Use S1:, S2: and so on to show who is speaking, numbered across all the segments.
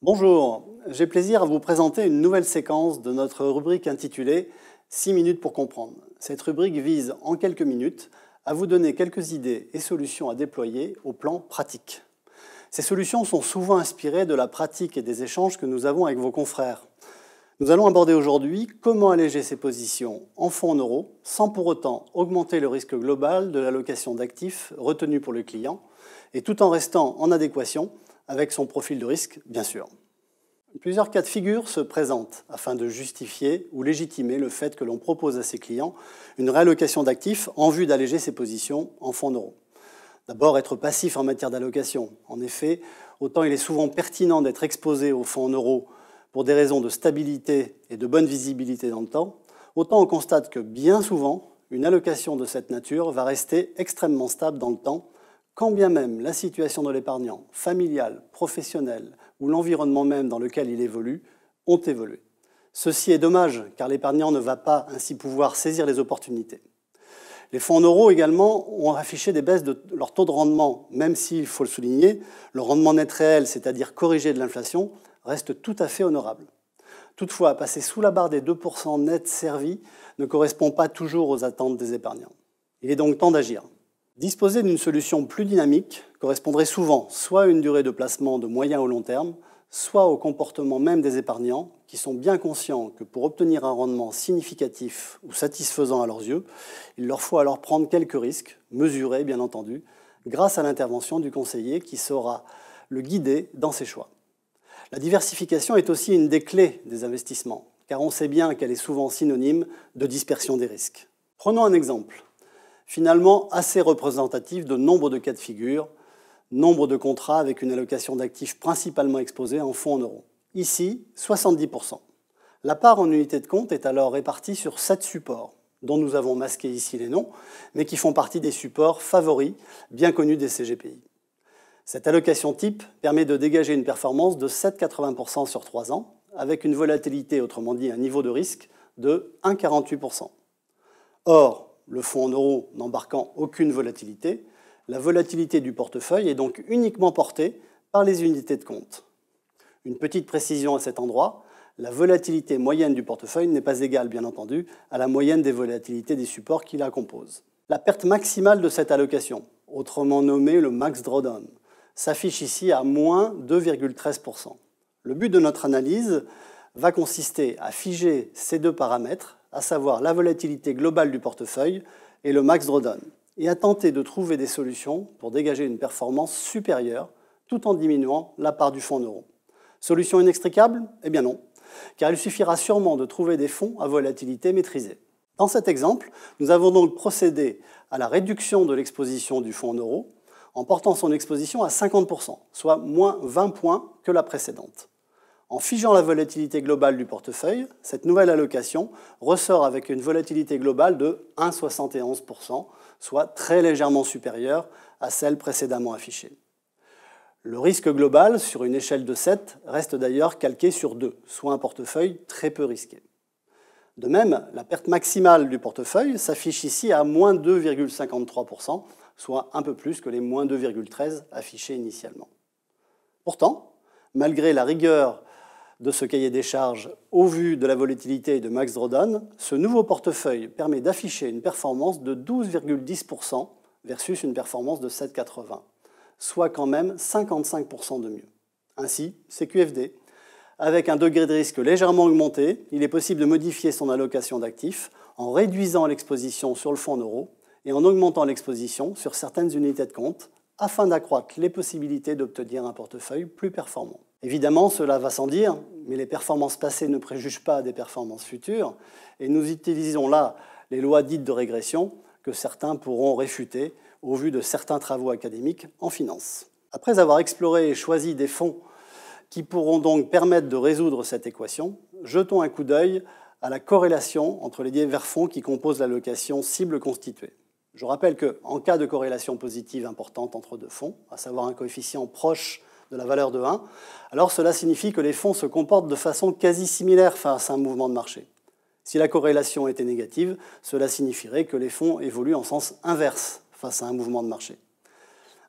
S1: Bonjour, j'ai plaisir à vous présenter une nouvelle séquence de notre rubrique intitulée 6 minutes pour comprendre. Cette rubrique vise en quelques minutes à vous donner quelques idées et solutions à déployer au plan pratique. Ces solutions sont souvent inspirées de la pratique et des échanges que nous avons avec vos confrères. Nous allons aborder aujourd'hui comment alléger ses positions en fonds en euros sans pour autant augmenter le risque global de l'allocation d'actifs retenu pour le client et tout en restant en adéquation avec son profil de risque, bien sûr. Plusieurs cas de figure se présentent afin de justifier ou légitimer le fait que l'on propose à ses clients une réallocation d'actifs en vue d'alléger ses positions en fonds en euros. D'abord, être passif en matière d'allocation. En effet, autant il est souvent pertinent d'être exposé aux fonds en euros pour des raisons de stabilité et de bonne visibilité dans le temps, autant on constate que bien souvent, une allocation de cette nature va rester extrêmement stable dans le temps, quand bien même la situation de l'épargnant, familiale, professionnelle ou l'environnement même dans lequel il évolue, ont évolué. Ceci est dommage, car l'épargnant ne va pas ainsi pouvoir saisir les opportunités. Les fonds en euros également ont affiché des baisses de leur taux de rendement, même s'il faut le souligner, le rendement net réel, c'est-à-dire corrigé de l'inflation, reste tout à fait honorable. Toutefois, passer sous la barre des 2% nets servis ne correspond pas toujours aux attentes des épargnants. Il est donc temps d'agir. Disposer d'une solution plus dynamique correspondrait souvent soit à une durée de placement de moyen ou long terme, soit au comportement même des épargnants qui sont bien conscients que pour obtenir un rendement significatif ou satisfaisant à leurs yeux, il leur faut alors prendre quelques risques, mesurés bien entendu, grâce à l'intervention du conseiller qui saura le guider dans ses choix. La diversification est aussi une des clés des investissements, car on sait bien qu'elle est souvent synonyme de dispersion des risques. Prenons un exemple, finalement assez représentatif de nombre de cas de figure, nombre de contrats avec une allocation d'actifs principalement exposée en fonds en euros. Ici, 70%. La part en unité de compte est alors répartie sur 7 supports, dont nous avons masqué ici les noms, mais qui font partie des supports favoris, bien connus des CGPI. Cette allocation type permet de dégager une performance de 7,80% sur 3 ans, avec une volatilité, autrement dit un niveau de risque, de 1,48%. Or, le fonds en euros n'embarquant aucune volatilité, la volatilité du portefeuille est donc uniquement portée par les unités de compte. Une petite précision à cet endroit, la volatilité moyenne du portefeuille n'est pas égale, bien entendu, à la moyenne des volatilités des supports qui la composent. La perte maximale de cette allocation, autrement nommée le max drawdown, s'affiche ici à moins 2,13%. Le but de notre analyse va consister à figer ces deux paramètres, à savoir la volatilité globale du portefeuille et le max drawdown, et à tenter de trouver des solutions pour dégager une performance supérieure tout en diminuant la part du fonds en euros. Solution inextricable? Eh bien non, car il suffira sûrement de trouver des fonds à volatilité maîtrisée. Dans cet exemple, nous avons donc procédé à la réduction de l'exposition du fonds en euros en portant son exposition à 50%, soit moins 20 points que la précédente. En figeant la volatilité globale du portefeuille, cette nouvelle allocation ressort avec une volatilité globale de 1,71%, soit très légèrement supérieure à celle précédemment affichée. Le risque global, sur une échelle de 7, reste d'ailleurs calqué sur 2, soit un portefeuille très peu risqué. De même, la perte maximale du portefeuille s'affiche ici à moins 2,53%, soit un peu plus que les moins 2,13 affichés initialement. Pourtant, malgré la rigueur de ce cahier des charges au vu de la volatilité et de max drawdown, ce nouveau portefeuille permet d'afficher une performance de 12,10% versus une performance de 7,80, soit quand même 55% de mieux. Ainsi, CQFD, avec un degré de risque légèrement augmenté, il est possible de modifier son allocation d'actifs en réduisant l'exposition sur le fonds en euros et en augmentant l'exposition sur certaines unités de compte afin d'accroître les possibilités d'obtenir un portefeuille plus performant. Évidemment, cela va sans dire, mais les performances passées ne préjugent pas des performances futures, et nous utilisons là les lois dites de régression que certains pourront réfuter au vu de certains travaux académiques en finance. Après avoir exploré et choisi des fonds qui pourront donc permettre de résoudre cette équation, jetons un coup d'œil à la corrélation entre les divers fonds qui composent l'allocation cible constituée. Je rappelle qu'en cas de corrélation positive importante entre deux fonds, à savoir un coefficient proche de la valeur de 1, alors cela signifie que les fonds se comportent de façon quasi similaire face à un mouvement de marché. Si la corrélation était négative, cela signifierait que les fonds évoluent en sens inverse face à un mouvement de marché.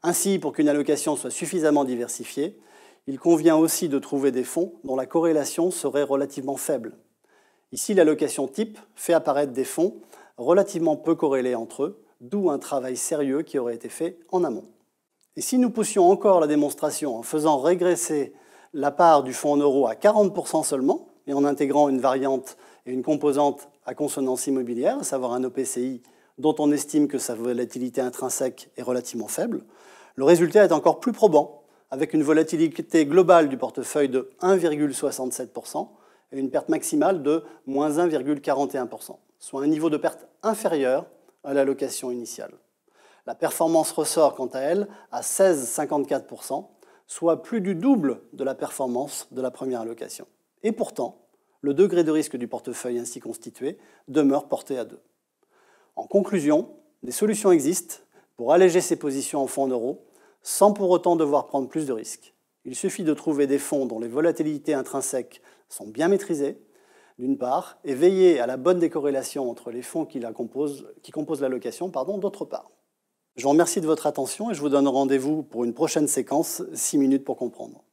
S1: Ainsi, pour qu'une allocation soit suffisamment diversifiée, Il convient aussi de trouver des fonds dont la corrélation serait relativement faible. Ici, l'allocation type fait apparaître des fonds relativement peu corrélés entre eux, d'où un travail sérieux qui aurait été fait en amont. Et si nous poussions encore la démonstration en faisant régresser la part du fonds en euros à 40% seulement, et en intégrant une variante et une composante à consonance immobilière, à savoir un OPCI dont on estime que sa volatilité intrinsèque est relativement faible, le résultat est encore plus probant, avec une volatilité globale du portefeuille de 1,67% et une perte maximale de moins 1,41%, soit un niveau de perte inférieur à l'allocation initiale. La performance ressort quant à elle à 16,54%, soit plus du double de la performance de la première allocation. Et pourtant, le degré de risque du portefeuille ainsi constitué demeure porté à 2. En conclusion, des solutions existent pour alléger ses positions en fonds en euros sans pour autant devoir prendre plus de risques. Il suffit de trouver des fonds dont les volatilités intrinsèques sont bien maîtrisées, d'une part, et veiller à la bonne décorrélation entre les fonds qui composent l'allocation, d'autre part. Je vous remercie de votre attention et je vous donne rendez-vous pour une prochaine séquence, 6 minutes pour comprendre.